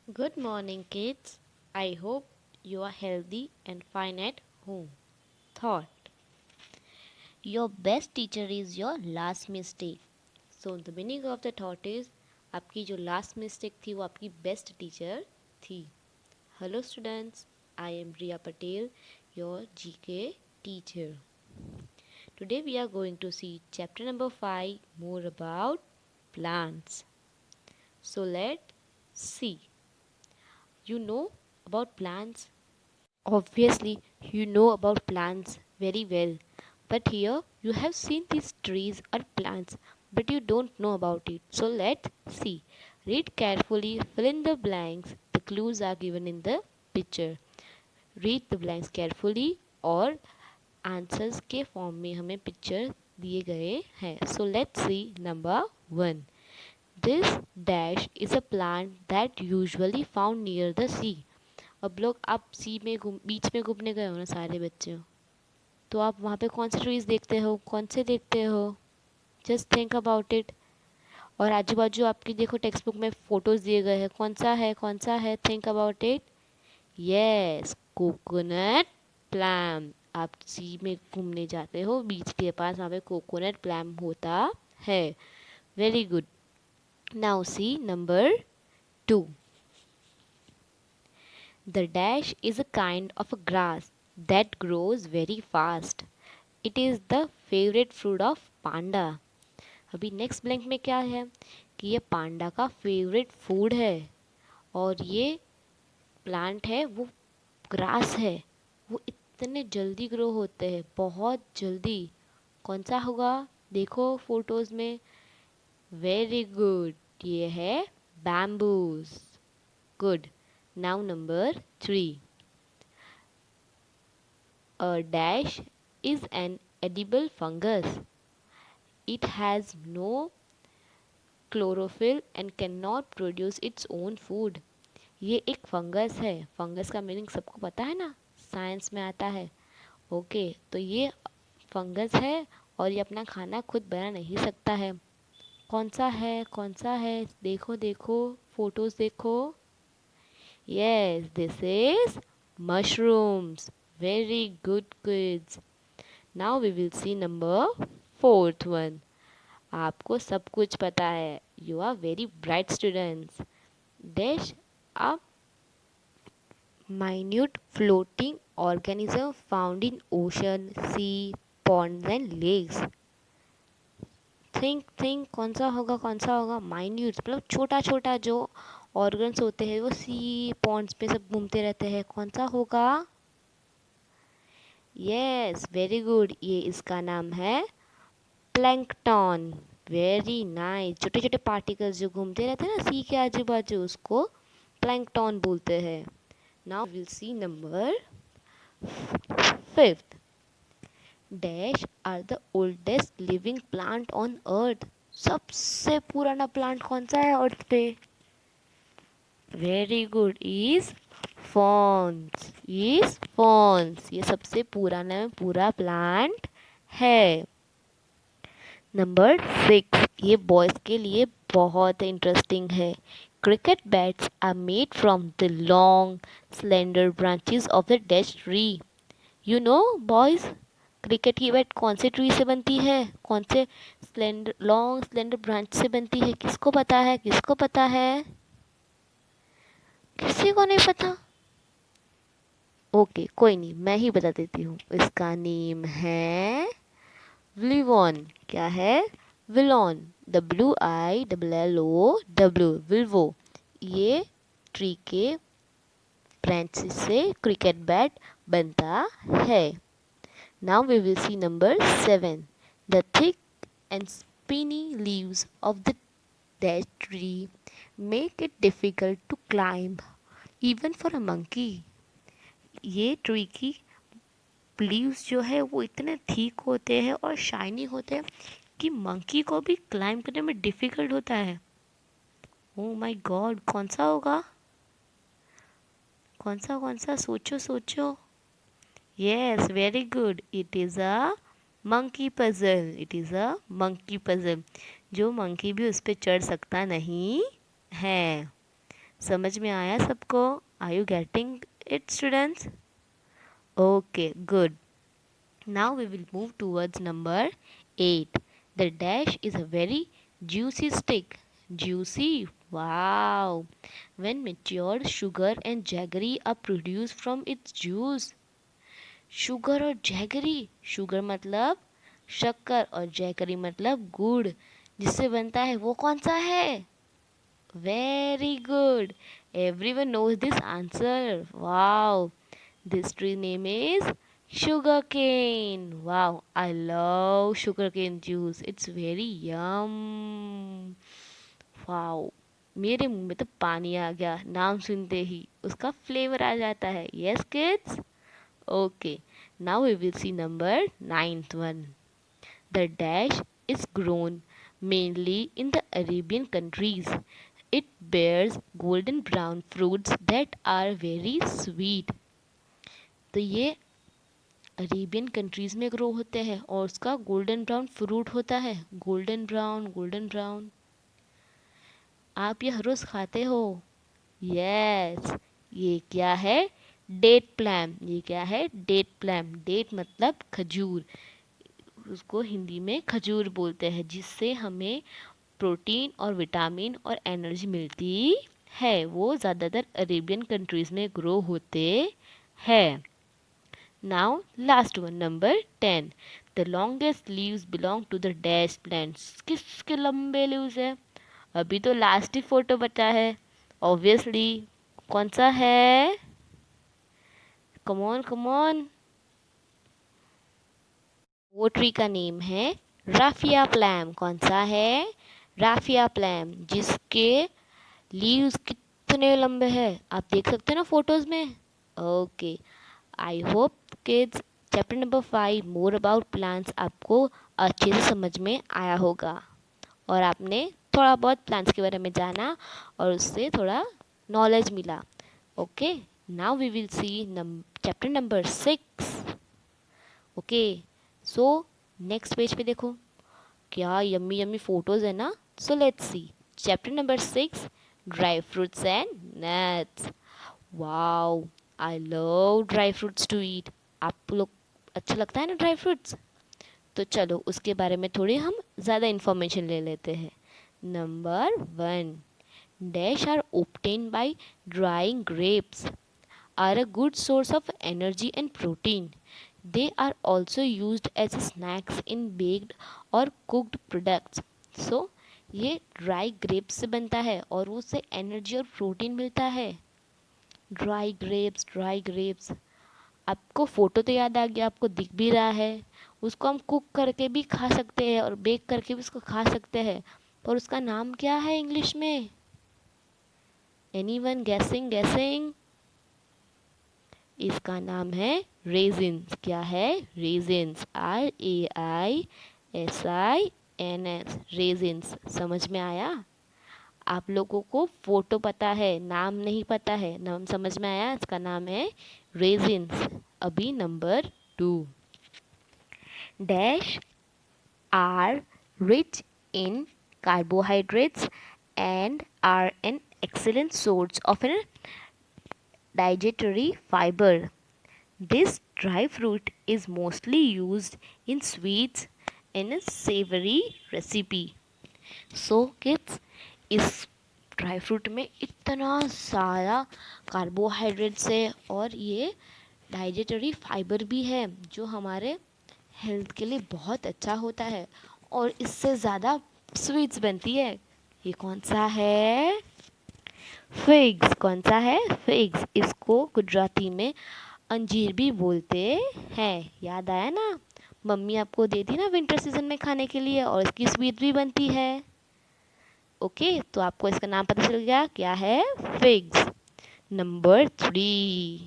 Good morning, kids. I hope you are healthy and fine at home. Thought your best teacher is your last mistake. So, the meaning of the thought is आपकी जो last mistake थी वो आपकी best teacher थी. Hello, students. I am Riya Patel, your GK teacher. Today, we are going to see chapter number 5 more about plants. So, let's see. You know about plants. Obviously, you know about plants very well, but here you have seen these trees or plants, but you don't know about it. So let's see. Read carefully, fill in the blanks. The clues are given in the picture. Read the blanks carefully और answers के form में हमें picture दिए गए हैं. So let's see number 1. This dash is a plant that usually found near the sea. अब लोग आप सी में बीच में घूमने गए हो ना सारे बच्चे, तो आप वहाँ पे कौन से ट्रीज़ देखते हो, कौन से देखते हो? Just think about it. और आजू बाजू आपकी देखो टेक्स्ट बुक में फ़ोटोज़ दिए गए हैं, कौन सा है कौन सा है? Think about it. Yes, coconut palm. आप सी में घूमने जाते हो, बीच के पास वहाँ पे कोकोनट प्लाम होता है. Very good. Now see number 2. The dash is a kind of a grass that grows very fast. It is the favorite fruit of panda. अभी नेक्स्ट ब्लैंक में क्या है कि ये पांडा का फेवरेट फूड है और ये प्लांट है वो ग्रास है. वो इतने जल्दी ग्रो होते हैं, बहुत जल्दी. कौन सा होगा? देखो फोटोज़ में. वेरी गुड, ये है bamboos. Good. Now number 3. A dash is an edible fungus. It has no chlorophyll and cannot produce its own food. ये एक फंगस है. फंगस का मीनिंग सबको पता है ना, साइंस में आता है. ओके, तो ये फंगस है और ये अपना खाना खुद बना नहीं सकता है. कौन सा है कौन सा है? देखो देखो फोटोज़ देखो. Yes, this is mushrooms. Very good, kids. Now we will see number 4th one. आपको सब कुछ पता है. You are very bright students. Dash a minute floating organism found in ocean, sea, ponds and lakes. Think कौन सा होगा कौन सा होगा? माइन्यूट मतलब छोटा छोटा जो ऑर्गन्स होते हैं वो सी पॉन्ड्स पे सब घूमते रहते हैं. कौन सा होगा? Yes, very good. ये इसका नाम है प्लैंकटन. Very nice. छोटे छोटे पार्टिकल्स जो घूमते रहते हैं ना सी के आजू बाजू, उसको प्लैंकटन बोलते हैं. Now will see number 5th. Dash are the oldest living plant on earth. सबसे पुराना प्लांट कौन सा है अर्थ पे? Very good. Is ferns. Is ferns. ये सबसे पुराना में पूरा प्लांट है. नंबर 6. ये बॉयज़ के लिए बहुत इंटरेस्टिंग है. Cricket bats are made from the long slender branches of the dash tree. You know boys, cricket की बैट कौन से ट्री से बनती है? कौन से स्लेंडर लॉन्ग स्लेंडर ब्रांच से बनती है? किसको पता है? किसको पता है? किसी को नहीं पता? ओके, कोई नहीं, मैं ही बता देती हूँ. इसका नेम है विलवॉन. क्या है? विलॉन. WILLOW. विल्वो. ये ट्री के ब्रांचेस से क्रिकेट बैट बनता है. Now we will see number 7. The thick and spiny leaves of the that tree make it difficult to climb even for a monkey. ये ट्री की लीव्स जो है वो इतने थिक होते हैं और शाइनी होते हैं कि मंकी को भी क्लाइंब करने में डिफ़िकल्ट होता है. ओह माय गॉड, कौन सा होगा? कौन सा? सोचो सोचो. Yes, very good. It is a monkey puzzle. It is a monkey puzzle. जो मंकी भी उस पर चढ़ सकता नहीं है. समझ में आया सबको? Are you getting it students? Okay, good. Now we will move towards number 8. The dash is a very juicy stick. Juicy? Wow! When matured, sugar and jaggery are produced from its juice. Sugar और jaggery, sugar मतलब शक्कर और jaggery मतलब गुड़, जिससे बनता है वो कौन सा है? Very good, everyone knows this answer. Wow, this tree name is sugarcane. Wow, I love sugarcane juice. It's very yum. Wow, मेरे मुंह में तो पानी आ गया नाम सुनते ही, उसका फ्लेवर आ जाता है. Yes kids? Okay, now we will see number ninth one. The dash is grown mainly in the Arabian countries. It bears golden brown fruits that are very sweet. तो ये अरेबियन कंट्रीज़ में grow होते हैं और उसका golden brown fruit होता है. Golden brown, golden brown. आप ये हर रोज़ खाते हो? यस. ये क्या है? Date palm. ये क्या है? Date plum. डेट मतलब खजूर, उसको हिंदी में खजूर बोलते हैं, जिससे हमें प्रोटीन और विटामिन और एनर्जी मिलती है. वो ज़्यादातर अरेबियन कंट्रीज़ में ग्रो होते हैं. Now, last one, number 10. The longest leaves belong to the dash plants. किसके लंबे leaves है? अभी तो लास्ट ही फोटो बचा है. ऑब्वियसली कौन सा है? Come on come on. वो ट्री का नेम है राफिया प्लैम. कौन सा है? राफिया प्लैम, जिसके लीव्स कितने लंबे हैं आप देख सकते हैं ना फोटोज में. Okay, I hope kids chapter number 5 more about plants आपको अच्छे से समझ में आया होगा और आपने थोड़ा बहुत प्लांट्स के बारे में जाना और उससे थोड़ा नॉलेज मिला. Okay, now we will see chapter number 6. Okay, so next page पे देखो क्या यम्मी यम्मी फोटोज है ना. So let's see chapter number 6, dry fruits and nuts. Wow, I love dry fruits to eat. आप लोग अच्छा लगता है ना ड्राई फ्रूट्स? तो चलो उसके बारे में थोड़ी हम ज़्यादा इन्फॉर्मेशन ले लेते हैं. Number 1, dash are obtained by drying grapes are a good source of energy and protein. They are also used as snacks in baked or cooked products. So ये ड्राई ग्रेप्स से बनता है और उससे एनर्जी और प्रोटीन मिलता है. Dry grapes, dry grapes. आपको फ़ोटो तो याद आ गया, आपको दिख भी रहा है. उसको हम कुक करके भी खा सकते हैं और बेक करके भी उसको खा सकते हैं. पर उसका नाम क्या है इंग्लिश में? एनीवन गेसिंग गेसिंग? इसका नाम है रेजिन्स. क्या है? रेजिन्स. RAISINS. रेजिन्स. समझ में आया? आप लोगों को फोटो पता है, नाम नहीं पता है. नाम समझ में आया? इसका नाम है रेजिन्स. अभी number 2, dash are rich in carbohydrates and are an excellent source of a dietary fiber. This dry fruit is mostly used in sweets in a savory recipe. So kids, इस ड्राई फ्रूट में इतना सारा carbohydrates है और ये डाइजेटरी fibre भी है जो हमारे हेल्थ के लिए बहुत अच्छा होता है और इससे ज़्यादा स्वीट्स बनती है. ये कौन सा है? फिग्स. कौन सा है? फिग्स. इसको गुजराती में अंजीर भी बोलते हैं. याद आया ना? मम्मी आपको देती ना विंटर सीजन में खाने के लिए और इसकी स्वीट भी बनती है. ओके, तो आपको इसका नाम पता चल गया क्या है? Figs. Number 3,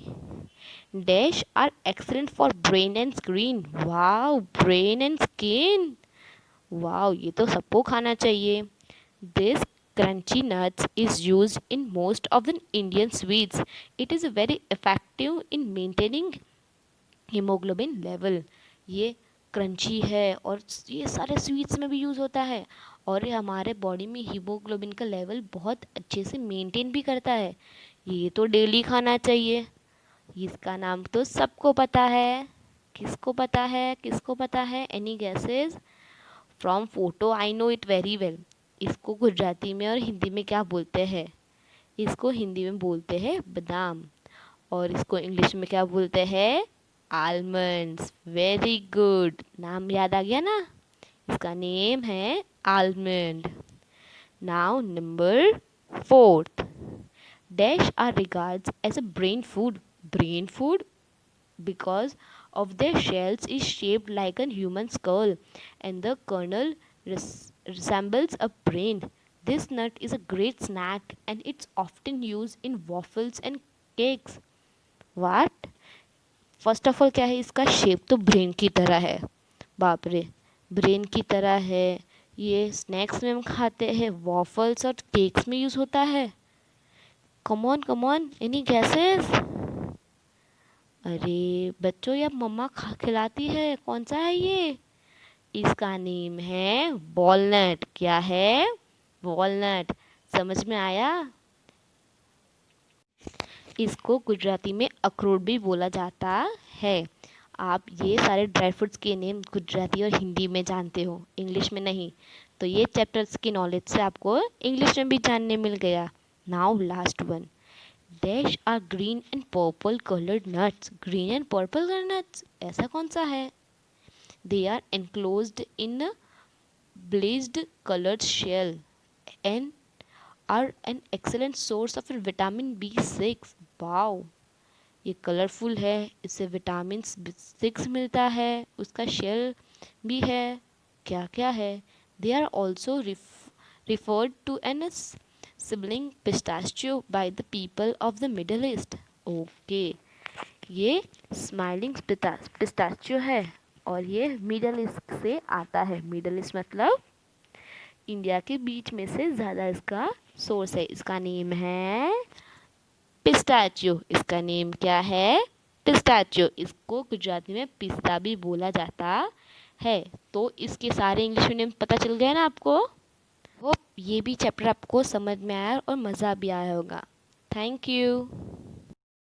dash are excellent for brain and screen. Wow, brain and skin. Wow, ये तो सबको खाना चाहिए. This crunchy nuts is used in most of the Indian sweets. It is very effective in maintaining hemoglobin level. ये crunchy है और ये सारे स्वीट्स में भी यूज़ होता है और ये हमारे बॉडी में हीमोग्लोबिन का लेवल बहुत अच्छे से मेंटेन भी करता है। ये तो डेली खाना चाहिए। इसका नाम तो सबको पता है। किसको पता है, किसको पता है? Any guesses? From photo I know it very well. इसको गुजराती में और हिंदी में क्या बोलते हैं? इसको हिंदी में बोलते हैं बादाम, और इसको इंग्लिश में क्या बोलते हैं? आलमंड्स। वेरी गुड, नाम याद आ गया ना? इसका नेम है almond. Now number fourth, dash are regards as a brain food. Brain food because of their shells is shaped like a human skull and the kernel resembles a brain. This nut is a great snack and it's often used in waffles and cakes. What? First of all क्या है, इसका shape तो brain की तरह है। बाप रे, brain की तरह है। ये स्नैक्स में हम खाते हैं, वॉफल्स और केक्स में यूज़ होता है। Come on, any gases? अरे बच्चों, ये मम्मा खिलाती है, कौन सा है ये? इसका नेम है वॉलनट। क्या है? वॉलनट। समझ में आया? इसको गुजराती में अखरोट भी बोला जाता है। आप ये सारे ड्राई फ्रूट्स के नेम गुजराती और हिंदी में जानते हो, इंग्लिश में नहीं। तो ये चैप्टर्स की नॉलेज से आपको इंग्लिश में भी जानने मिल गया। Now last one, dash are green and purple coloured nuts. Green and purple coloured nuts, ऐसा कौन सा है? They are enclosed in a blazed colored shell and are an excellent source of vitamin B6. Wow, ये colourful है, इससे vitamin 6 मिलता है, उसका शेल भी है। क्या क्या है? They are also referred to as sibling pistachio by the people of the Middle East. Okay, ये स्माइलिंग पिस्ताचियो है और ये मिडल ईस्ट से आता है। मिडल ईस्ट मतलब इंडिया के बीच में से ज़्यादा इसका सोर्स है। इसका नेम है पिस्ताचियो। इसका नेम क्या है? पिस्ताचियो। इसको गुजराती में पिस्ता भी बोला जाता है। तो इसके सारे इंग्लिश में नेम पता चल गया ना आपको? होप ये भी चैप्टर आपको समझ में आया और मज़ा भी आया होगा। Thank you.